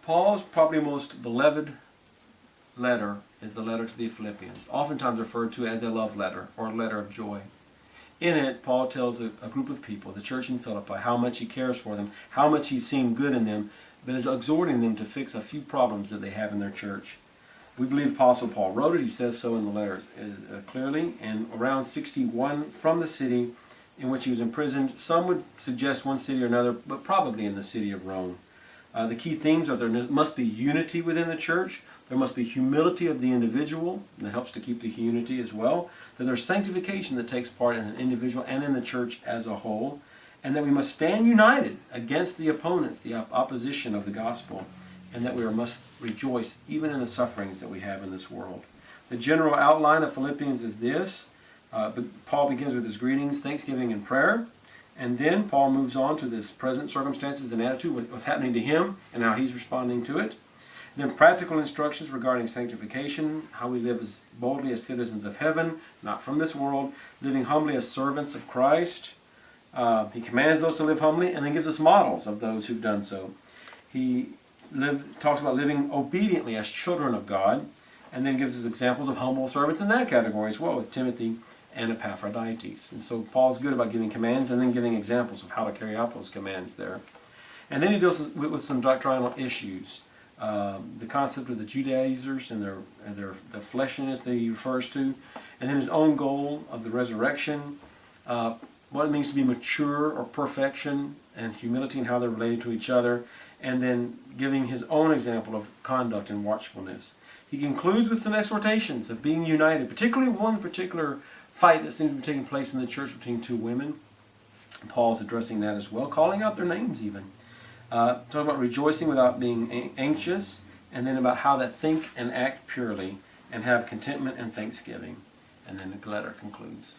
Paul's probably most beloved letter is the letter to the Philippians, oftentimes referred to as a love letter or a letter of joy. In it, Paul tells a group of people, the church in Philippi, how much he cares for them, how much he's seen good in them, but is exhorting them to fix a few problems that they have in their church. We believe Apostle Paul wrote it. He says so in the letters clearly. And around 61 from the city in which he was imprisoned, some would suggest one city or another, but probably in the city of Rome. The key themes are there must be unity within the church. There must be humility of the individual, and that helps to keep the unity as well. That there's sanctification that takes part in an individual and in the church as a whole. And that we must stand united against the opponents, the opposition of the gospel. And that we must rejoice even in the sufferings that we have in this world. The general outline of Philippians is this. Paul begins with his greetings, thanksgiving, and prayer. And then Paul moves on to this present circumstances and attitude, what's happening to him and how he's responding to it. And then practical instructions regarding sanctification, how we live as boldly as citizens of heaven, not from this world, living humbly as servants of Christ. He commands those to live humbly and then gives us models of those who've done so. He talks about living obediently as children of God, and then gives us examples of humble servants in that category as well, with Timothy and Epaphroditus. And so Paul's good about giving commands and then giving examples of how to carry out those commands there. And then he deals with some doctrinal issues. The concept of the Judaizers and the fleshiness that he refers to, and then his own goal of the resurrection, what it means to be mature or perfection, and humility and how they're related to each other, and then giving his own example of conduct and watchfulness. He concludes with some exhortations of being united, particularly one particular fight that seems to be taking place in the church between two women. Paul's addressing that as well, calling out their names even. Talking about rejoicing without being anxious, and then about how to think and act purely and have contentment and thanksgiving. And then the letter concludes.